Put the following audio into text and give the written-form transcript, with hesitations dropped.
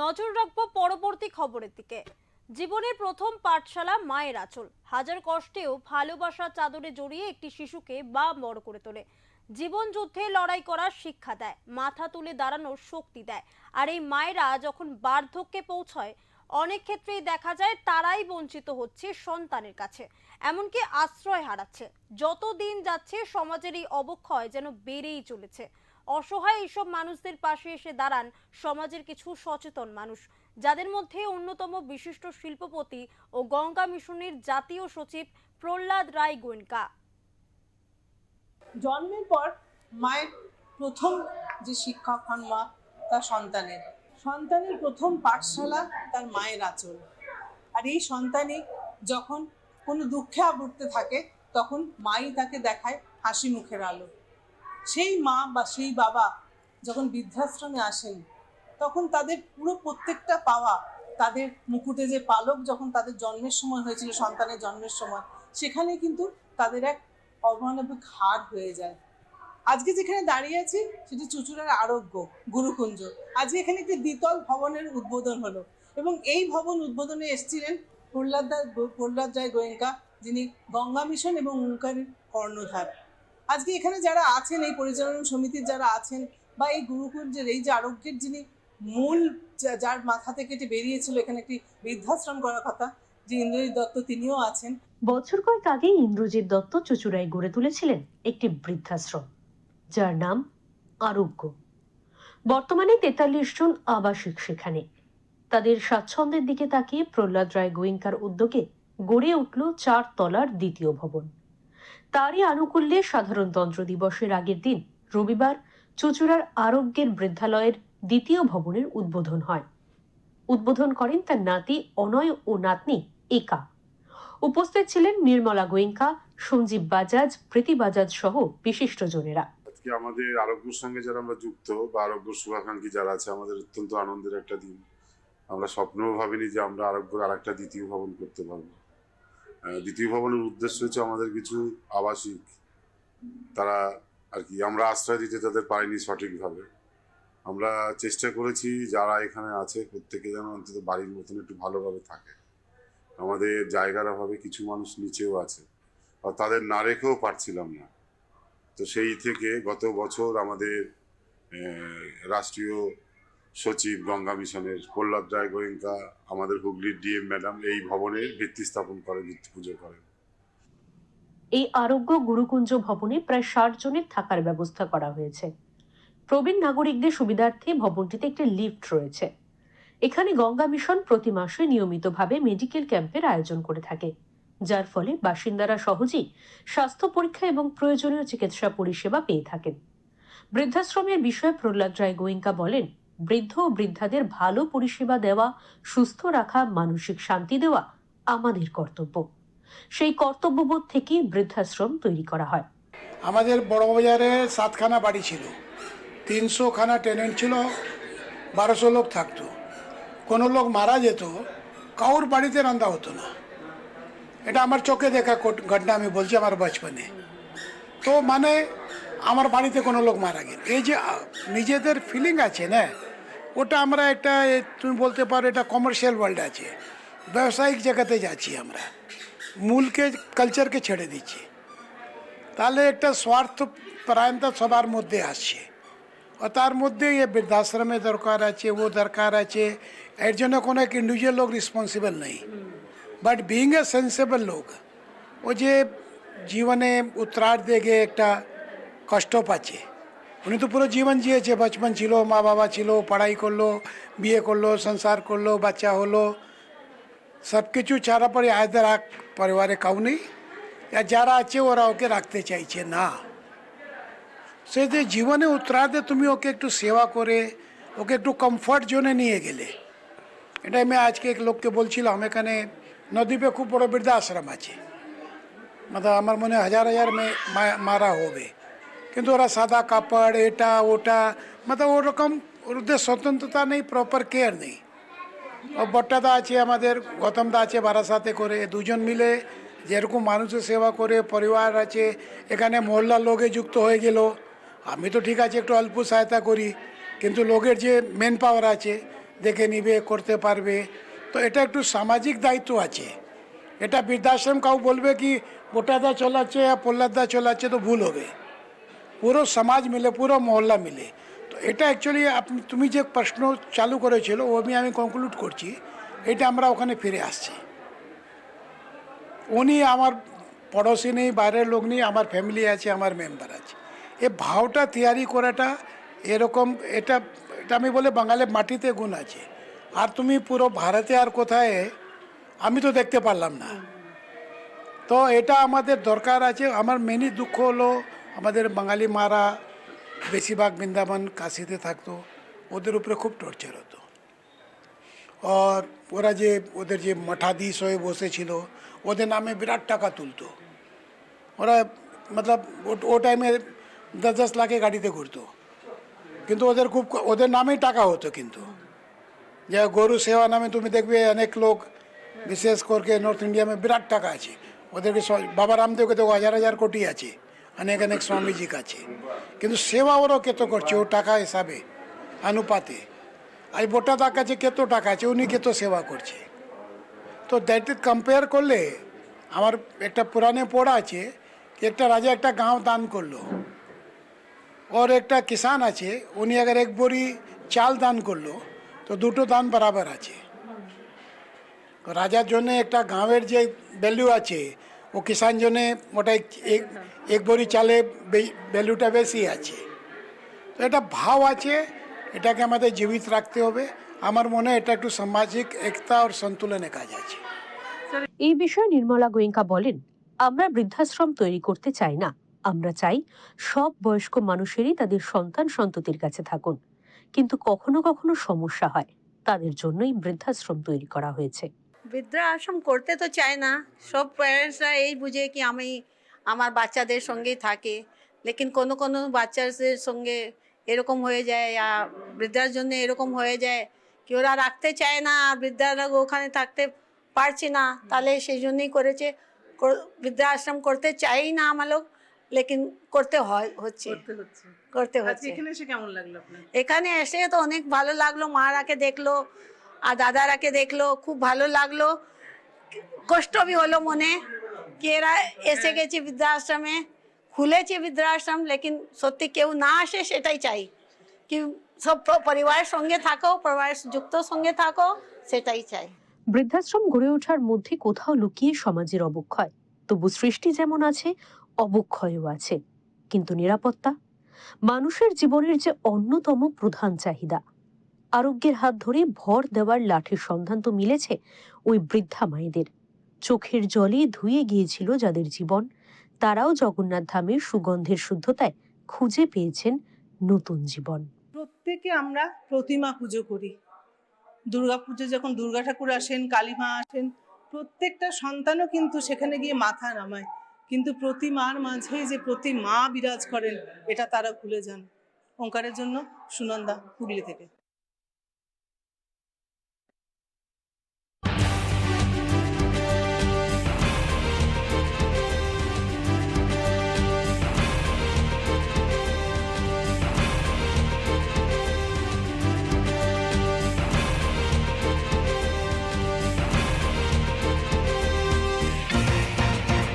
নজর রাখবো পরবর্তী খবরের দিকে। জীবনের প্রথম পাঠশালা মায়ের আঁচল, হাজার কষ্টেও ভালোবাসার চাদরে জড়িয়ে একটি শিশুকে বা বড় করে তোলে। জীবন যুদ্ধে লড়াই করার শিক্ষা দেয়, মাথা তুলে দাঁড়ানোর শক্তি দেয়। আর এই মায়েরা যখন বার্ধক্যে পৌঁছয়, অনেক ক্ষেত্রেই দেখা যায় তারাই বঞ্চিত হচ্ছে সন্তানের কাছে, এমনকি আশ্রয় হারাচ্ছে। যত দিন যাচ্ছে সমাজের এই অবক্ষয় যেন বেড়েই চলেছে। অসহায় এইসব মানুষদের পাশে এসে দাঁড়ান সমাজের কিছু সচেতন মানুষ, যাদের মধ্যে অন্যতম বিশিষ্ট শিল্পপতি ও গঙ্গা মিশনের জাতীয় সচিব প্রহ্লাদ রায় গোয়েঙ্কা। জন্মের পর মায়ের প্রথম যে শিক্ষক হন মা, তার সন্তানের প্রথম পাঠশালা তার মায়ের আঁচল। আর এই সন্তানই যখন কোনো দুঃখে আবর্তে থাকে, তখন মাই তাকে দেখায় হাসি মুখের আলো। সেই মা বা সেই বাবা যখন বৃদ্ধাশ্রমে আসেন, তখন তাদের পুরো প্রত্যেকটা পাওয়া, তাদের মুকুটে যে পালক যখন তাদের জন্মের সময় হয়েছিল, সন্তানের জন্মের সময়, সেখানে কিন্তু তাদের এক অমানবিক হার হয়ে যায়। আজকে যেখানে দাঁড়িয়ে আছি সেটি চুঁচুড়ার আরোগ্য গুরুকুঞ্জ। আজকে এখানে একটি দ্বিতল ভবনের উদ্বোধন হলো, এবং এই ভবন উদ্বোধনে এসেছিলেন প্রহ্লাদ রায় গোয়েঙ্কা, যিনি গঙ্গা মিশন এবং ওঙ্কারের কর্ণধার। আজকে এখানে যারা আছেন, এই পরিচালনা সমিতির যারা আছেন, বা এই গুরুকুঞ্জের এই যে আরোগ্যের যিনি মূল, যার মাথা থেকে এটি বেরিয়েছিল এখানে একটি বৃদ্ধাশ্রম করার কথা, যে ইন্দ্রজিৎ দত্ত, তিনিও আছেন। বছর কয়েক আগে ইন্দ্রজিৎ দত্ত চুঁচুড়ায় গড়ে তুলেছিলেন একটি বৃদ্ধাশ্রম, যার নাম আরোগ্য। বর্তমানে 43 জন আবাসিক সেখানে। তাদের স্বাচ্ছন্দ্যের দিকে তাকিয়ে প্রহ্লাদ রায় গোয়েঙ্কার উদ্যোগে গড়ে উঠল 4 তলার দ্বিতীয় ভবন। তারই আনুকূল্যে সাধারণতন্ত্র দিবসের আগের দিন রবিবার চুঁচুড়ার আরোগ্যের বৃদ্ধালয়ের দ্বিতীয় ভবনের উদ্বোধন হয়। উদ্বোধন করেন তার নাতি অনয় ও নাতনি একা। উপস্থিত ছিলেন নির্মলা গোয়েঙ্কা, সঞ্জীব বাজাজ, প্রীতি বাজাজ সহ বিশিষ্ট জনেরা। আজকে আমাদের আরোগ্যের সঙ্গে যারা আমরা যুক্ত বা আরোগ্য শুভাকাঙ্ক্ষী যারা আছে, আমাদের অত্যন্ত আনন্দের একটা দিন। আমরা স্বপ্নেও ভাবিনি যে আমরা আরোগ্যের আর একটা দ্বিতীয় ভবন করতে পারবো। দ্বিতীয় ভবনের উদ্দেশ্য হচ্ছে আমাদের কিছু আবাসিক, তারা আর কি আমরা আশ্রয় দিতে তাদের পারিনি সঠিকভাবে। আমরা চেষ্টা করেছি যারা এখানে আছে প্রত্যেকে যেন অন্তত বাড়ির মতন একটু ভালোভাবে থাকে। আমাদের জায়গার অভাবে কিছু মানুষ নিচেও আছে, আর তাদের না রেখেও পারছিলাম না। তো সেই থেকে গত বছর আমাদের রাষ্ট্রীয় সচিব গঙ্গা মিশনের প্রহ্লাদ রায় গোয়েঙ্কা, আমাদের হুগলির ডিএম ম্যাডাম এই ভবনের ভিত্তি স্থাপন করে, ভিত্তি পুজো করেন। এই আরোগ্য গুরুকুঞ্জ ভবনে প্রায় 60 জনের থাকার ব্যবস্থা করা হয়েছে। প্রবীণ নাগরিকদের সুবিধার্থে ভবনটিতে একটি লিফট রয়েছে। এখানে গঙ্গা মিশন প্রতি মাসে নিয়মিতভাবে মেডিকেল ক্যাম্পের আয়োজন করে থাকে, যার ফলে বাসিন্দারা সহজেই স্বাস্থ্য পরীক্ষা এবং প্রয়োজনীয় চিকিৎসা পরিষেবা পেয়ে থাকেন। বৃদ্ধাশ্রমের বিষয়ে প্রহ্লাদ রায় গোয়েঙ্কা বলেন, বৃদ্ধ ও বৃদ্ধাদের ভালো পরিষেবা দেওয়া, সুস্থ রাখা, মানসিক শান্তি দেওয়া আমাদের কর্তব্য। সেই কর্তব্যবোধ থেকে বৃদ্ধাশ্রম তৈরি করা হয়। আমাদের বড়বাজারে 7খানা বাড়ি ছিল, 300খানা টেনেন্ট ছিল, 1200 লোক থাকতো। কোনো লোক মারা যেত, কাউর বাড়িতে রান্না হতো না। এটা আমার চোখে দেখা ঘটনা, আমি বলছি আমার বচপনে। তো মানে আমার বাড়িতে কোনো লোক মারা গেল, এই যে নিজেদের ফিলিং আছে না, ওটা আমরা একটা, তুমি বলতে পারো এটা কমার্শিয়াল ওয়ার্ল্ড আছে, ব্যবসায়িক জায়গাতে যাচ্ছি আমরা, মূলকে কালচারকে ছেড়ে দিচ্ছি। তাহলে একটা স্বার্থ পরায়ণতা সবার মধ্যে আসছে, আর তার মধ্যে এই বৃদ্ধাশ্রমে দরকার আছে, ও দরকার আছে। এর জন্য কোনো এক ইন্ডিভিজুয়াল লোক রেসপন্সিবল নেই, বাট বিইং এ সেন্সেবল লোক, ও যে জীবনে উত্তরার্ধে গিয়ে একটা কষ্ট পাচ্ছে। উনি তো পুরো জীবন জিয়েছে, বচপন ছিল, মা বাবা ছিল, পড়াই করলো, বিয়ে করলো, সংসার করলো, বাচ্চা হলো, সব কিছু ছাড়া পরে আয়দের পরিবারে কাউ নেই, যারা আছে ওরা ওকে রাখতে চাইছে না। সে যে জীবনে উত্তরার্ধে তুমি ওকে একটু সেবা করে ওকে একটু কমফর্ট জোনে নিয়ে গেলে। এটাই আমি আজকে এক লোককে বলছিলাম, এখানে নদীপে খুব বড় বৃদ্ধাশ্রম আছে, मतलब আমার মনে হয় 1000 মারা হবে, কিন্তু ওরা সাদা কাপড়, এটা ওটা, मतलब ওরকম ওদের স্বতন্ত্রতা নেই, প্রপার কেয়ার নেই। ও বট্টাদা আছে, আমাদের গৌতমদা আছে, বারাসাতে করে, দুজন মিলে যেরকম মানুষের সেবা করে, পরিবার আছে এখানে, মহল্লার লোকে যুক্ত হয়ে গেল। আমি তো ঠিক আছে একটু অল্প সহায়তা করি, কিন্তু লোকের যে মেন পাওয়ার আছে, দেখে নিবে, করতে পারবে। তো এটা একটু সামাজিক দায়িত্ব আছে। এটা বৃদ্ধাশ্রম কাউ বলবে কি বোটাদা চলাচ্ছে আর প্রহ্লাদদা চলাচ্ছে, তো ভুল হবে। পুরো সমাজ মিলে, পুরো মহল্লা মিলে। তো এটা অ্যাকচুয়ালি তুমি যে প্রশ্ন চালু করেছিল ও আমি কনক্লুড করছি, এটা আমরা ওখানে ফিরে আসছি। উনি আমার পড়োশি নেই, বাইরের লোক নেই, আমার ফ্যামিলি আছে, আমার মেম্বার আছে। এ ভাওটা তৈরি করাটা এরকম, এটা এটা আমি বলে বাঙালির মাটিতে গুণ আছে। আর তুমি পুরো ভারতে আর কোথায় আমি তো দেখতে পারলাম না। তো এটা আমাদের দরকার আছে। আমার মেনই দুঃখ হলো আমাদের বাঙালি মারা বেশিরভাগ বৃন্দাবন কাশিতে থাকতো, ওদের উপরে খুব টর্চার হতো। আর ওরা যে ওদের যে মঠাধীশ হয়ে বসেছিল, ওদের নামে বিরাট টাকা তুলতো। ওরা মতলব ও টাইমে 10-10 লাখে গাড়িতে ঘুরতো, কিন্তু ওদের নামেই টাকা হতো। কিন্তু যে গরু সেবা নামে তুমি দেখবে অনেক লোক, বিশেষ করে নর্থ ইন্ডিয়া में বিরাট টাকা আছে ওদেরকে। বাবা রামদেবকে তো 1000 কোটি আছে, অনেক অনেক স্বামীজি কাছে। কিন্তু সেবা ওরাও কত করছে ও টাকা হিসাবে অনুপাতে। আর বোটাদার কাছে কত টাকা আছে, উনি কত সেবা করছে। তো দ্যাট কম্পেয়ার করলে আমার একটা পুরানে পড়া আছে कि একটা রাজা একটা গাঁও দান করলো, और একটা কিষান আছে উনি अगर এক বড়ি চাল দান করলো তো দুটো দান বরাবর আছে। রাজার জন্য একটা গাঁয়ের যে ভ্যালু আছে ও কিষান জন্য ওটা এক বড়ি চালে ভ্যালুটা বেশি আছে। তো এটা ভাব আছে, এটাকে আমাদের জীবিত রাখতে হবে। আমার মনে হয় এটা একটু সামাজিক একতা আর সন্তুলনে কাজ আছে। এই বিষয়ে নির্মলা গোয়েঙ্কা বলেন, আমরা বৃদ্ধাশ্রম তৈরি করতে চাই না। আমরা চাই সব বয়স্ক মানুষেরই তাদের সন্তান সন্ততির কাছে থাকুন, কিন্তু কখনো কখনো সমস্যা হয়, তাদের জন্যই বৃদ্ধাশ্রম তৈরি করা হয়েছে। বৃদ্ধাশ্রম করতে তো চায় না, সব প্যারেন্টসরা এই বুঝে কি আমি আমার বাচ্চাদের সঙ্গেই থাকে। লেকিন কোনো কোনো বাচ্চাদের সঙ্গে এরকম হয়ে যায়, বৃদ্ধার জন্য এরকম হয়ে যায় কি ওরা রাখতে চায় না, আর বৃদ্ধারা ওখানে থাকতে পারছে না, তাহলে সেই জন্যই করেছে। বৃদ্ধাশ্রম করতে চাই না আমার লোক, লেকিন করতে হচ্ছে। এখানে এসে কেমন লাগলো আপনার? এখানে এসে তো অনেক ভালো লাগলো, মারাকে দেখলো আর দাদারাকে দেখলো, খুব ভালো লাগলো। কষ্ট বি হলো মনে কি এরা এসে গেছে বৃদ্ধাশ্রমে, খুলেছে বৃদ্ধাশ্রম, লেকিন সত্যি কেউ না আসে সেটাই চাই কি সব পরিবারের সঙ্গে থাকো, পরিবারের যুক্ত সঙ্গে থাকো, সেটাই চাই। বৃদ্ধাশ্রম গড়ে ওঠার মধ্যে কোথাও লুকিয়ে সমাজের অবক্ষয়, তবু সৃষ্টি যেমন আছে অবক্ষয়ও আছে। কিন্তু নিরাপত্তা মানুষের জীবনের যে অন্যতম প্রধান চাহিদা। আরোগ্যের হাত ধরে ভর দেওয়ার লাঠির সন্ধান তো মিলেছে ওই বৃদ্ধা মায়েদের। চোখের জলে ধুয়ে গিয়েছিল যাদের জীবন, তারাও জগন্নাথ ধামের সুগন্ধের শুদ্ধতায় খুঁজে পেয়েছেন নতুন জীবন। প্রত্যেকে আমরা প্রতিমা পুজো করি। দুর্গা পুজো যখন দুর্গা ঠাকুর আসেন, কালী মা আসেন, প্রত্যেকটা সন্তানও কিন্তু সেখানে গিয়ে মাথা নামায়। কিন্তু প্রতিমার মাঝেই যে প্রতিমা বিরাজ করেন এটা তারা ভুলে যান। ওঙ্কারের জন্য সুনন্দা, হুগলি থেকে।